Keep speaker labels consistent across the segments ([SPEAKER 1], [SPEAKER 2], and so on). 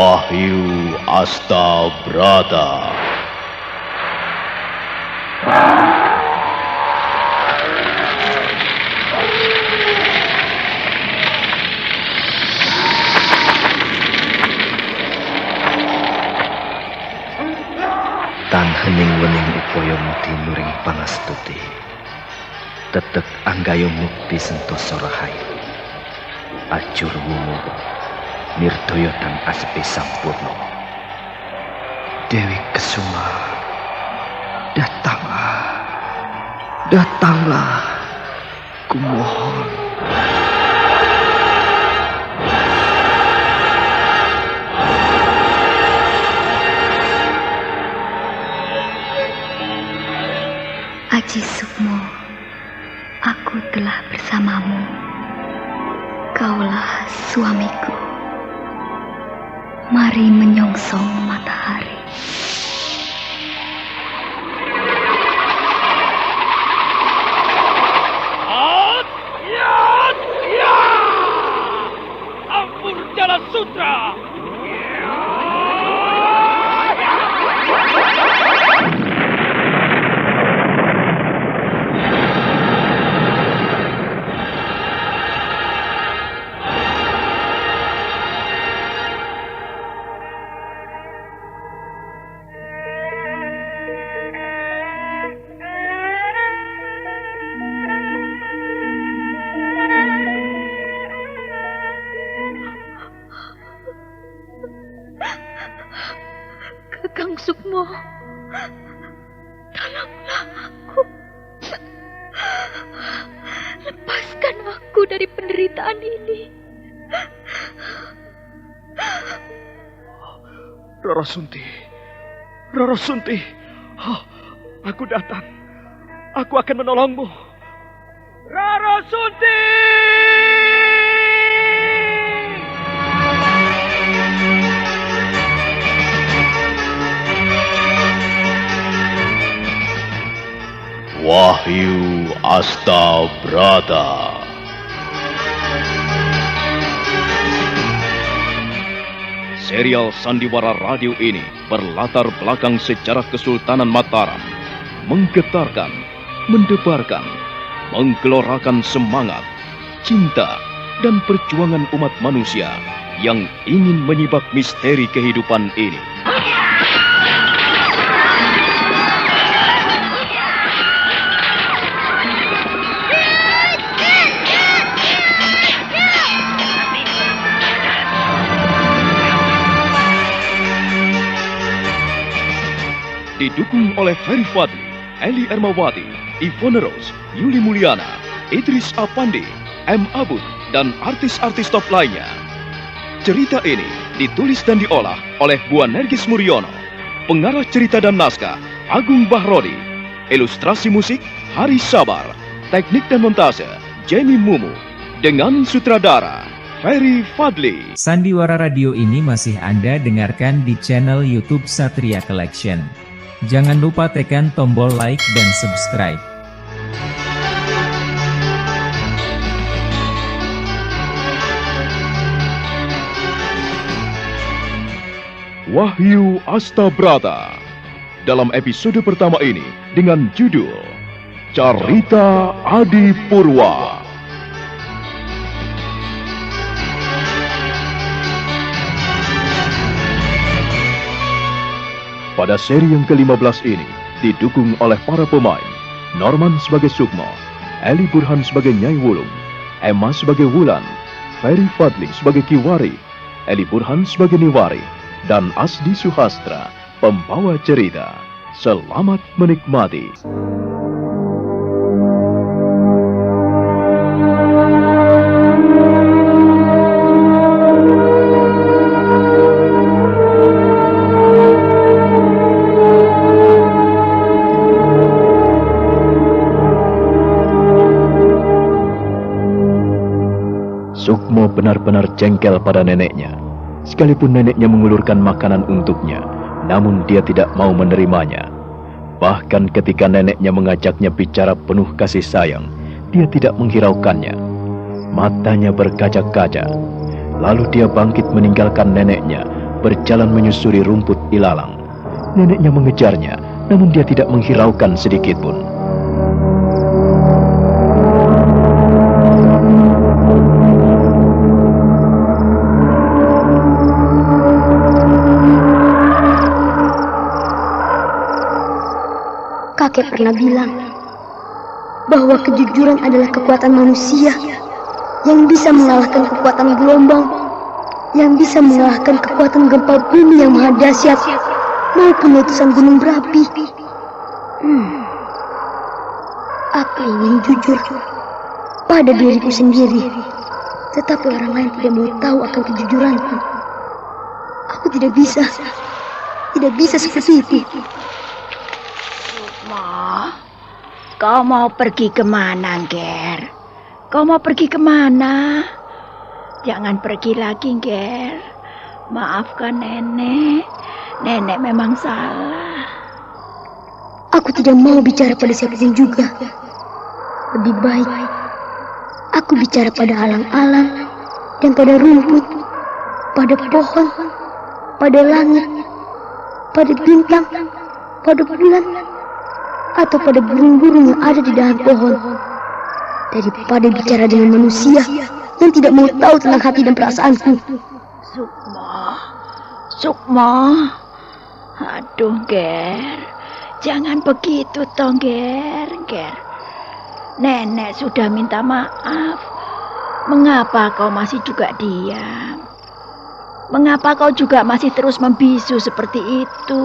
[SPEAKER 1] Wahyu Astabrata.
[SPEAKER 2] Tan hening wening upaya mukti nuring pangastuti. Tetek anggayo mukti sentosa rahayu. Acur wungu nirdaya tan aspi sampurna. Dewi Kesuma, datanglah, kumohon.
[SPEAKER 3] Aji Sukmo, aku telah bersamamu. Kaulah suamiku. Mari menyongsong matahari.
[SPEAKER 4] Ampur Jala Sutra.
[SPEAKER 3] Kakang Sukmo, tolonglah aku. Lepaskan aku dari penderitaan ini.
[SPEAKER 4] Rara Sunti, aku datang. Aku akan menolongmu. Rara Sunti!
[SPEAKER 1] Wahyu Astabrata. Serial sandiwara radio ini berlatar belakang sejarah Kesultanan Mataram, menggetarkan, mendebarkan, menggelorakan semangat, cinta, dan perjuangan umat manusia yang ingin menyibak misteri kehidupan ini. Didukung oleh Ferry Fadli, Eli Ermawati, Ivone Rose, Yuli Mulyana, Idris Apandi, M. Abud, dan artis-artis top lainnya. Cerita ini ditulis dan diolah oleh Bu Nergis Muryono, pengarah cerita dan naskah Agung Bahrodi, ilustrasi musik Hari Sabar, teknik dan montase Jamie Mumu, dengan sutradara Ferry Fadli.
[SPEAKER 5] Sandiwara Radio ini masih Anda dengarkan di channel YouTube Satria Collection. Jangan lupa tekan tombol like dan subscribe.
[SPEAKER 1] Wahyu Astabrata dalam episode pertama ini dengan judul Carita Adi Purwa. Pada seri yang ke-15 ini didukung oleh para pemain Norman sebagai Sukmo, Eli Burhan sebagai Nyai Wulung, Emma sebagai Wulan, Ferry Fadli sebagai Kiwari, Eli Burhan sebagai Niwari, dan Asdi Suhastra, pembawa cerita. Selamat menikmati. Sukmo benar-benar jengkel pada neneknya. Sekalipun neneknya mengulurkan makanan untuknya, namun dia tidak mau menerimanya. Bahkan ketika neneknya mengajaknya bicara penuh kasih sayang, dia tidak menghiraukannya. Matanya berkaca-kaca. Lalu dia bangkit meninggalkan neneknya,
[SPEAKER 2] berjalan menyusuri rumput ilalang. Neneknya mengejarnya, namun dia tidak menghiraukan sedikit pun.
[SPEAKER 3] Kakek pernah bilang bahwa kejujuran adalah kekuatan manusia yang bisa mengalahkan kekuatan gelombang, yang bisa mengalahkan kekuatan gempa bumi yang maha dahsyat maupun letusan gunung berapi. Aku ingin jujur pada diriku sendiri, tetapi orang lain tidak mau tahu akan kejujuranku. Aku tidak bisa seperti itu.
[SPEAKER 6] Kau mau pergi kemana, Ger? Kau mau pergi kemana? Jangan pergi lagi, Ger. Maafkan nenek. Nenek memang salah.
[SPEAKER 3] Aku tidak mau bicara pada siapapun juga. Lebih baik aku bicara pada alang-alang dan pada rumput, pada pohon, pada langit, pada bintang, pada bulan, atau pada burung-burung yang ada di dahan pohon, daripada bicara dengan manusia yang tidak mau tahu tentang hati dan perasaanku.
[SPEAKER 6] Sukmo, aduh Ger, jangan begitu toh Ger. Nenek sudah minta maaf. Mengapa kau masih juga diam? Mengapa kau juga masih terus membisu seperti itu?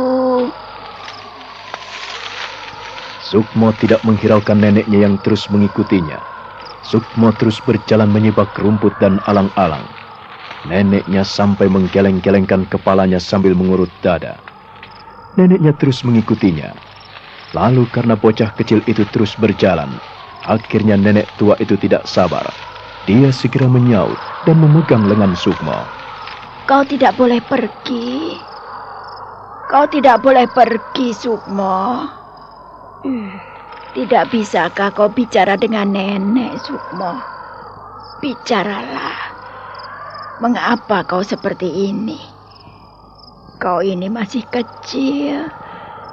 [SPEAKER 2] Sukmo tidak menghiraukan neneknya yang terus mengikutinya. Sukmo terus berjalan menyibak rumput dan alang-alang. Neneknya sampai menggeleng-gelengkan kepalanya sambil mengurut dada. Neneknya terus mengikutinya. Lalu karena bocah kecil itu terus berjalan, akhirnya nenek tua itu tidak sabar. Dia segera menyaut dan memegang lengan Sukmo.
[SPEAKER 6] Kau tidak boleh pergi. Kau tidak boleh pergi, Sukmo. Tidak bisakah kau bicara dengan nenek, Sukmo? Bicaralah. Mengapa kau seperti ini? Kau ini masih kecil,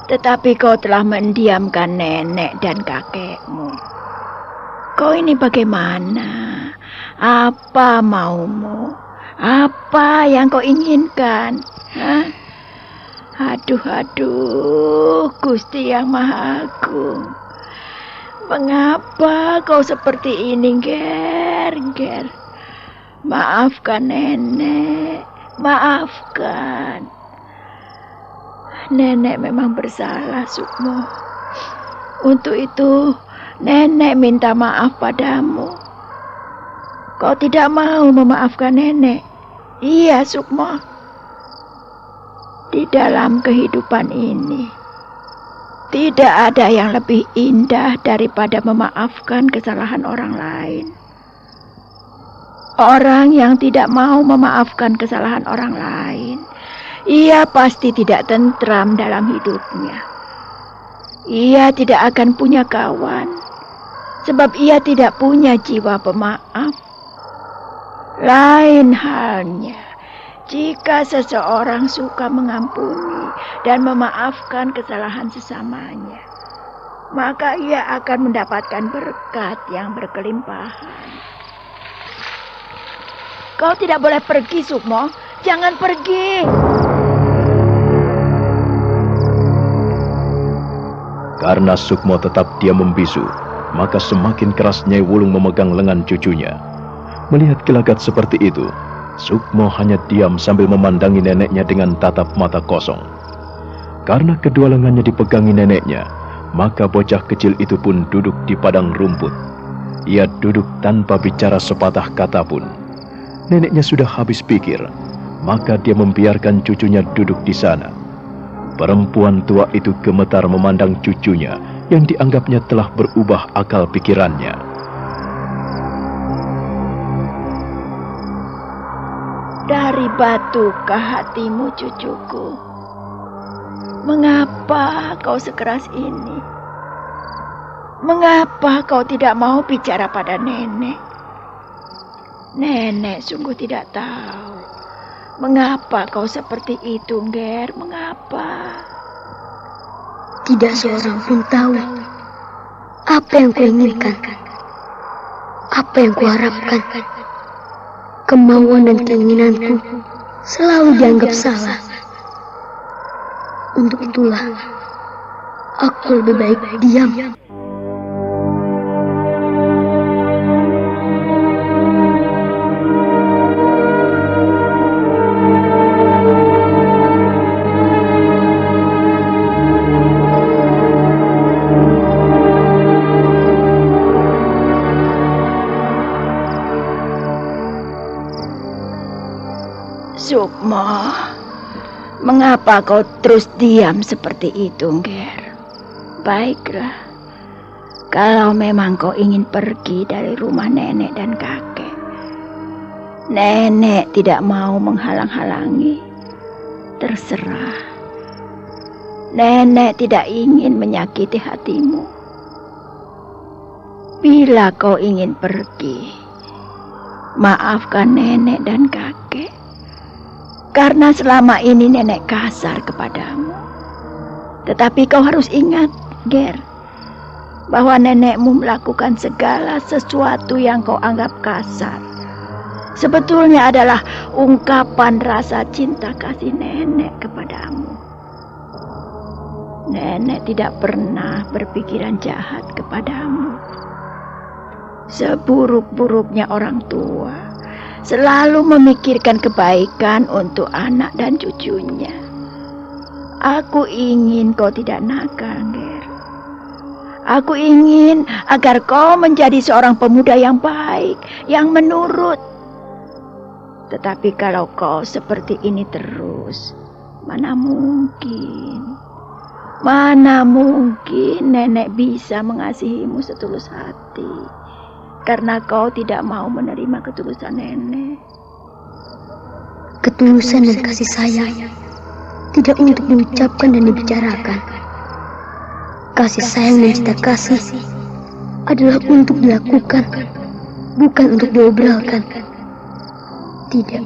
[SPEAKER 6] tetapi kau telah mendiamkan nenek dan kakekmu. Kau ini bagaimana? Apa maumu? Apa yang kau inginkan? Hah? Aduh, Gusti yang Maha Agung. Mengapa kau seperti ini, Ger? Maafkan nenek, maafkan. Nenek memang bersalah, Sukmo. Untuk itu, nenek minta maaf padamu. Kau tidak mau memaafkan nenek. Iya, Sukmo. Di dalam kehidupan ini, tidak ada yang lebih indah daripada memaafkan kesalahan orang lain. Orang yang tidak mau memaafkan kesalahan orang lain, ia pasti tidak tentram dalam hidupnya. Ia tidak akan punya kawan, sebab ia tidak punya jiwa pemaaf. Lain halnya, jika seseorang suka mengampuni dan memaafkan kesalahan sesamanya, maka ia akan mendapatkan berkat yang berkelimpahan. Kau tidak boleh pergi, Sukmo. Jangan pergi.
[SPEAKER 2] Karena Sukmo tetap diam membisu, maka semakin keras Nyai Wulung memegang lengan cucunya. Melihat gelagat seperti itu, Sukmo hanya diam sambil memandangi neneknya dengan tatap mata kosong. Karena kedua lengannya dipegangi neneknya, maka bocah kecil itu pun duduk di padang rumput. Ia duduk tanpa bicara sepatah kata pun. Neneknya sudah habis pikir, maka dia membiarkan cucunya duduk di sana. Perempuan tua itu gemetar memandang cucunya yang dianggapnya telah berubah akal pikirannya.
[SPEAKER 6] Dari batukah hatimu, cucuku? Mengapa kau sekeras ini? Mengapa kau tidak mau bicara pada nenek? Nenek sungguh tidak tahu Mengapa kau seperti itu, Ger? Mengapa?
[SPEAKER 3] Tidak seorang pun tahu apa yang kuinginkan, apa yang kuharapkan. Kemauan dan keinginanku selalu dianggap salah. Untuk itulah aku lebih baik diam.
[SPEAKER 6] Sukmo, mengapa kau terus diam seperti itu, Ger? Baiklah, kalau memang kau ingin pergi dari rumah nenek dan kakek, nenek tidak mau menghalang-halangi. Terserah. Nenek tidak ingin menyakiti hatimu. Bila kau ingin pergi, maafkan nenek dan kakek. Karena selama ini nenek kasar kepadamu. Tetapi kau harus ingat, Ger, bahwa nenekmu melakukan segala sesuatu yang kau anggap kasar. Sebetulnya adalah ungkapan rasa cinta kasih nenek kepadamu. Nenek tidak pernah berpikiran jahat kepadamu. Seburuk-buruknya orang tua selalu memikirkan kebaikan untuk anak dan cucunya. Aku ingin kau tidak nakal, Ger. Aku ingin agar kau menjadi seorang pemuda yang baik, yang menurut. Tetapi kalau kau seperti ini terus, mana mungkin nenek bisa mengasihimu setulus hati. Karena kau tidak mau menerima ketulusan nenek.
[SPEAKER 3] Ketulusan dan kasih sayang tidak untuk diucapkan dan dibicarakan. Kasih sayang dan cinta kasih adalah untuk dilakukan, bukan untuk diobrolkan. Tidak,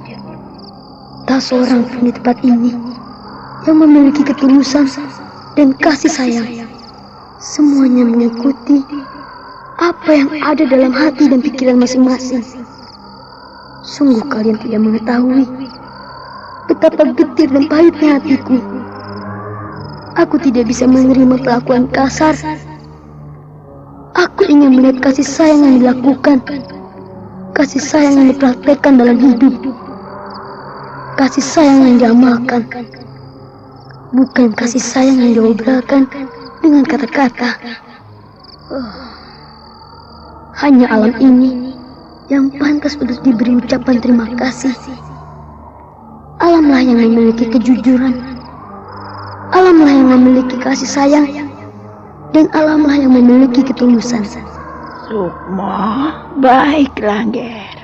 [SPEAKER 3] tak seorang pun di tempat ini yang memiliki ketulusan dan kasih sayang. Semuanya mengikuti apa yang ada dalam hati dan pikiran masing-masing. Sungguh kalian tidak mengetahui betapa getir dan pahitnya hatiku. Aku tidak bisa menerima kelakuan kasar. Aku ingin melihat kasih sayang yang dilakukan, kasih sayang yang dipraktekkan dalam hidup, kasih sayang yang diamalkan, bukan kasih sayang yang diobrolkan dengan kata-kata. Hanya alam ini yang pantas untuk diberi ucapan terima kasih. Alamlah yang memiliki kejujuran. Alamlah yang memiliki kasih sayang. Dan alamlah yang memiliki ketulusan.
[SPEAKER 6] Sukmo, baiklah, Ger.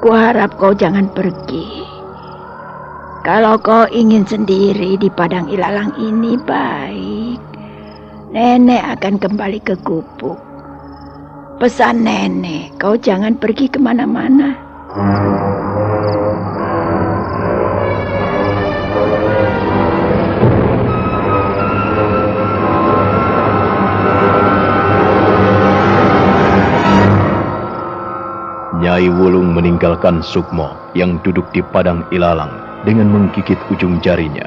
[SPEAKER 6] Kuharap kau jangan pergi. Kalau kau ingin sendiri di padang ilalang ini, baik. Nenek akan kembali ke gubuk. Pesan nenek, kau jangan pergi kemana-mana.
[SPEAKER 2] Nyai Wulung meninggalkan Sukmo yang duduk di padang ilalang dengan menggigit ujung jarinya.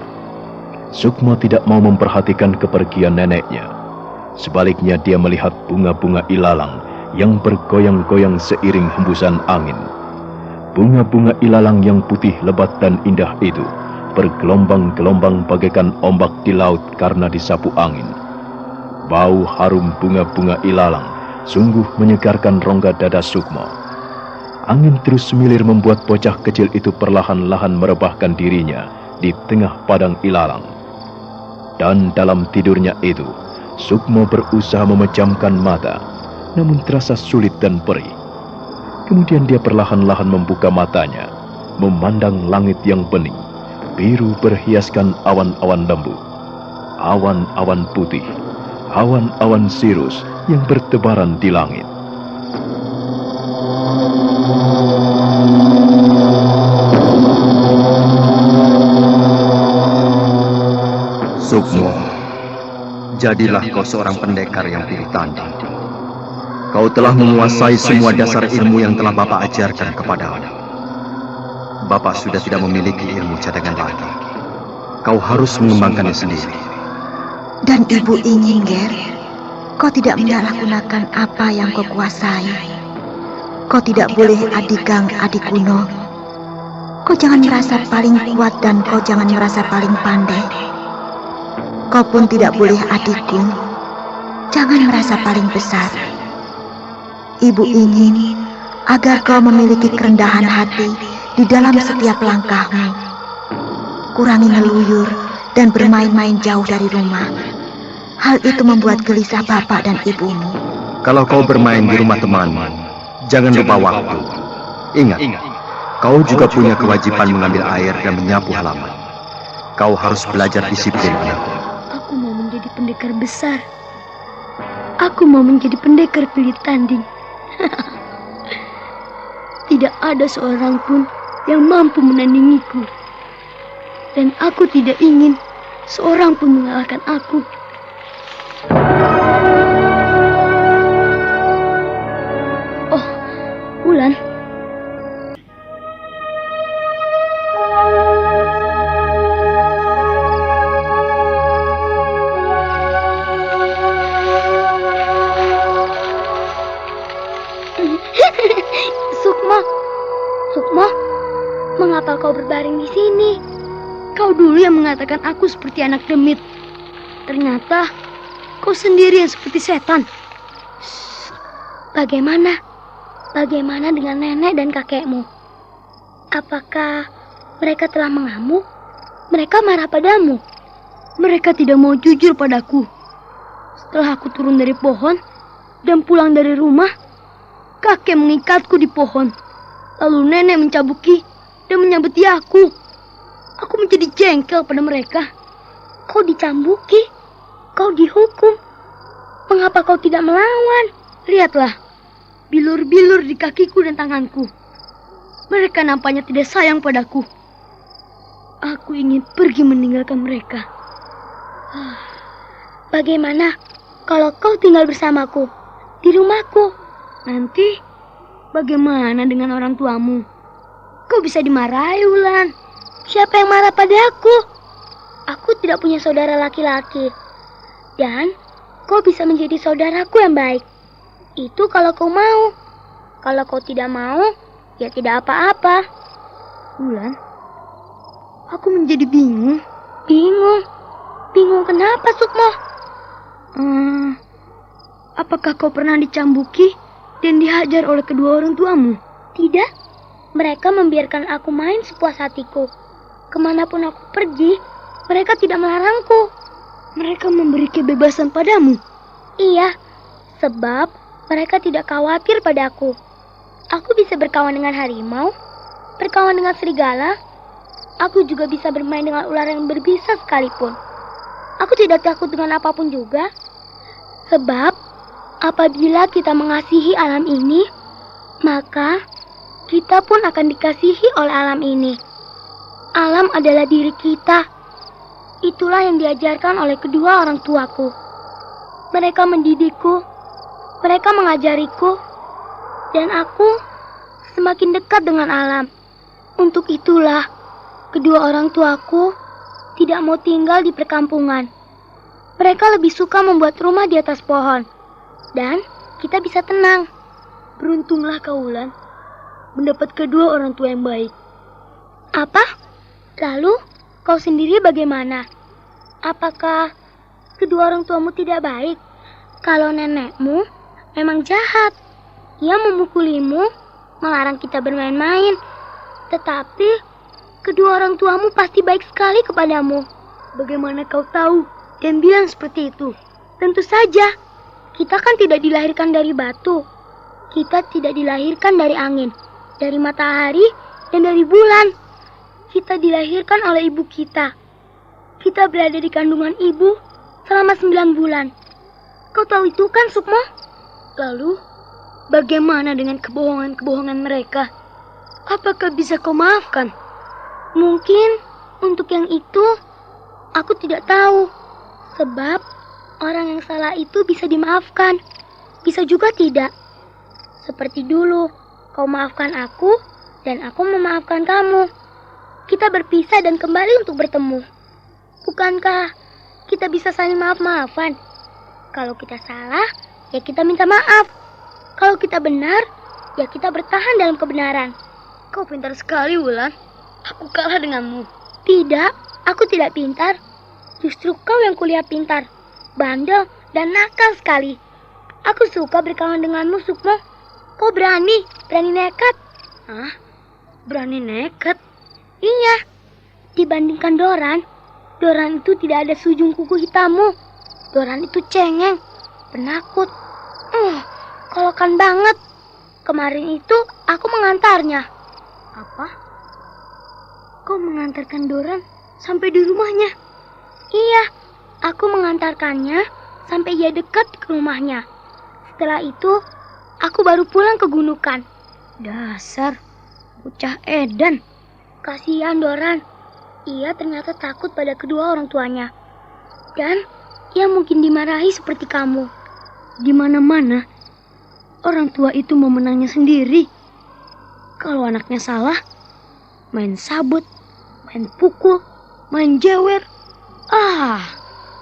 [SPEAKER 2] Sukmo tidak mau memperhatikan kepergian neneknya. Sebaliknya dia melihat bunga-bunga ilalang yang bergoyang-goyang seiring hembusan angin. Bunga-bunga ilalang yang putih lebat dan indah itu bergelombang-gelombang bagaikan ombak di laut karena disapu angin. Bau harum bunga-bunga ilalang sungguh menyegarkan rongga dada Sukmo. Angin terus semilir membuat bocah kecil itu perlahan-lahan merebahkan dirinya di tengah padang ilalang. Dan dalam tidurnya itu, Sukmo berusaha memejamkan mata, namun terasa sulit dan perih. Kemudian dia perlahan-lahan membuka matanya, memandang langit yang bening, biru berhiaskan awan-awan lembu, awan-awan putih, awan-awan sirus yang bertebaran di langit.
[SPEAKER 7] Jadilah kau seorang pendekar yang pilih tanding. Kau telah menguasai semua dasar ilmu yang telah Bapak ajarkan kepadamu. Bapak sudah tidak memiliki ilmu cadangan lagi. Kau harus mengembangkannya sendiri.
[SPEAKER 6] Dan ibu ingin, Ger, kau tidak menyalahgunakan apa yang kau kuasai. Kau tidak boleh adigang adik kuno. Kau jangan merasa paling kuat dan kau jangan merasa paling pandai. Kau pun tidak boleh adikku. Jangan merasa paling besar. Ibu ingin agar kau memiliki kerendahan hati di dalam setiap langkahmu. Kurangi ngeluyur dan bermain-main jauh dari rumah. Hal itu membuat gelisah bapak dan ibumu.
[SPEAKER 7] Kalau kau bermain di rumah temanmu, jangan lupa waktu. Ingat, kau juga punya kewajiban mengambil air dan menyapu halaman. Kau harus belajar disiplin, anakku.
[SPEAKER 3] Aku mau menjadi pendekar besar. Aku mau menjadi pendekar pilih tanding. Tidak ada seorang pun yang mampu menandingiku. Dan aku tidak ingin seorang pun mengalahkan aku. Oh, Wulan. Sukmo, mengapa kau berbaring di sini? Kau dulu yang mengatakan aku seperti anak demit. Ternyata kau sendiri yang seperti setan. Bagaimana? Bagaimana dengan nenek dan kakekmu? Apakah mereka telah mengamuk? Mereka marah padamu? Mereka tidak mau jujur padaku. Setelah aku turun dari pohon dan pulang dari rumah, kakek mengikatku di pohon. Lalu nenek mencabuki dan menyambuti aku. Aku menjadi jengkel pada mereka. Kau dicambuki, kau dihukum. Mengapa kau tidak melawan? Lihatlah, bilur-bilur di kakiku dan tanganku. Mereka nampaknya tidak sayang padaku. Aku ingin pergi meninggalkan mereka. Bagaimana kalau kau tinggal bersamaku di rumahku? Nanti bagaimana dengan orang tuamu? Kau bisa dimarahi, Wulan. Siapa yang marah padaku? Aku tidak punya saudara laki-laki. Dan kau bisa menjadi saudaraku yang baik. Itu kalau kau mau. Kalau kau tidak mau, ya tidak apa-apa. Wulan, aku menjadi bingung. Bingung kenapa, Sukmo? Apakah kau pernah dicambuki dan dihajar oleh kedua orang tuamu? Tidak. Mereka membiarkan aku main sepuas hatiku. Kemanapun aku pergi, mereka tidak melarangku. Mereka memberi kebebasan padamu? Iya, sebab mereka tidak khawatir padaku. Aku bisa berkawan dengan harimau, berkawan dengan serigala. Aku juga bisa bermain dengan ular yang berbisa sekalipun. Aku tidak takut dengan apapun juga. Sebab apabila kita mengasihi alam ini, maka kita pun akan dikasihi oleh alam ini. Alam adalah diri kita. Itulah yang diajarkan oleh kedua orang tuaku. Mereka mendidikku, mereka mengajariku, dan aku semakin dekat dengan alam. Untuk itulah, kedua orang tuaku tidak mau tinggal di perkampungan. Mereka lebih suka membuat rumah di atas pohon. Dan kita bisa tenang. Beruntunglah kau, Wulan, mendapat kedua orang tua yang baik. Apa? Lalu kau sendiri bagaimana? Apakah kedua orang tuamu tidak baik? Kalau nenekmu memang jahat. Ia memukulimu, melarang kita bermain-main. Tetapi kedua orang tuamu pasti baik sekali kepadamu. Bagaimana kau tahu dan bilang seperti itu? Tentu saja, kita kan tidak dilahirkan dari batu. Kita tidak dilahirkan dari angin, dari matahari, dan dari bulan. Kita dilahirkan oleh ibu kita. Kita berada di kandungan ibu selama 9 bulan. Kau tahu itu kan, Sukmo? Lalu, bagaimana dengan kebohongan-kebohongan mereka? Apakah bisa kau maafkan? Mungkin untuk yang itu, aku tidak tahu. Sebab orang yang salah itu bisa dimaafkan, bisa juga tidak. Seperti dulu, kau maafkan aku dan aku memaafkan kamu. Kita berpisah dan kembali untuk bertemu. Bukankah kita bisa saling maaf-maafan? Kalau kita salah, ya kita minta maaf. Kalau kita benar, ya kita bertahan dalam kebenaran. Kau pintar sekali, Wulan. Aku kalah denganmu. Tidak, aku tidak pintar. Justru kau yang kuliah pintar, bandel, dan nakal sekali. Aku suka berkawan denganmu, Sukmo. Kau berani nekat. Hah? Berani nekat? Iya. Dibandingkan Doran itu tidak ada seujung kuku hitammu. Doran itu cengeng, penakut. Kolokan banget. Kemarin itu aku mengantarnya. Apa? Kau mengantarkan Doran sampai di rumahnya? Iya, aku mengantarkannya sampai ia dekat ke rumahnya. Setelah itu, aku baru pulang ke Gunukan. Dasar bocah edan. Kasihan Doran. Ia ternyata takut pada kedua orang tuanya. Dan ia mungkin dimarahi seperti kamu. Di mana-mana, orang tua itu mau menangnya sendiri. Kalau anaknya salah, main sabut, main pukul, main jewer.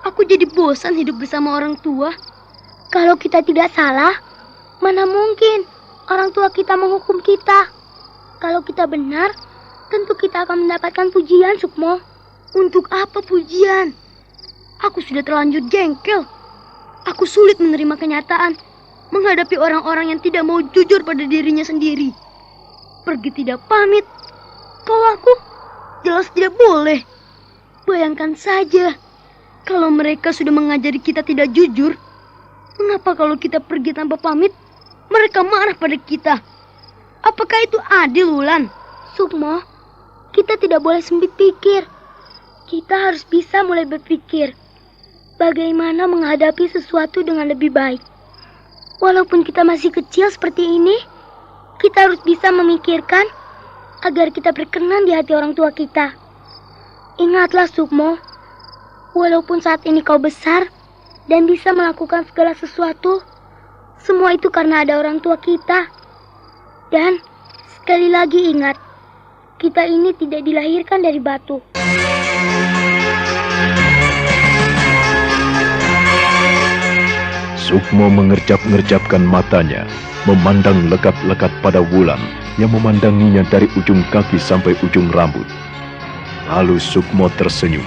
[SPEAKER 3] Aku jadi bosan hidup bersama orang tua. Kalau kita tidak salah, mana mungkin orang tua kita menghukum kita. Kalau kita benar, tentu kita akan mendapatkan pujian, Sukmo. Untuk apa pujian? Aku sudah terlanjur jengkel. Aku sulit menerima kenyataan menghadapi orang-orang yang tidak mau jujur pada dirinya sendiri. Pergi tidak pamit. Kalau aku jelas tidak boleh. Bayangkan saja, kalau mereka sudah mengajari kita tidak jujur, mengapa kalau kita pergi tanpa pamit, mereka marah pada kita? Apakah itu adil, Wulan? Sukmo, kita tidak boleh sempit pikir. Kita harus bisa mulai berpikir bagaimana menghadapi sesuatu dengan lebih baik. Walaupun kita masih kecil seperti ini, kita harus bisa memikirkan agar kita berkenan di hati orang tua kita. Ingatlah, Sukmo, walaupun saat ini kau besar dan bisa melakukan segala sesuatu, semua itu karena ada orang tua kita. Dan sekali lagi ingat, kita ini tidak dilahirkan dari batu.
[SPEAKER 2] Sukmo mengerjap-ngerjapkan matanya, memandang lekat-lekat pada Wulan yang memandanginya dari ujung kaki sampai ujung rambut. Lalu Sukmo tersenyum.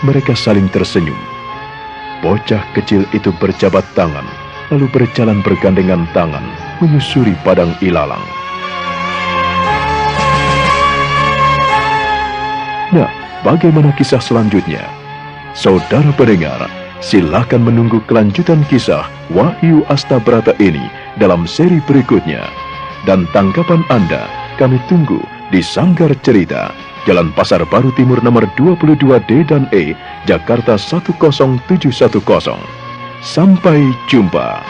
[SPEAKER 2] Mereka saling tersenyum. Bocah kecil itu berjabat tangan, lalu berjalan bergandengan tangan, menyusuri padang ilalang. Nah, bagaimana kisah selanjutnya? Saudara pendengar, silakan menunggu kelanjutan kisah Wahyu Astabrata ini dalam seri berikutnya. Dan tanggapan Anda kami tunggu di Sanggar Cerita, Jalan Pasar Baru Timur nomor 22D dan E, Jakarta 10710. Sampai jumpa.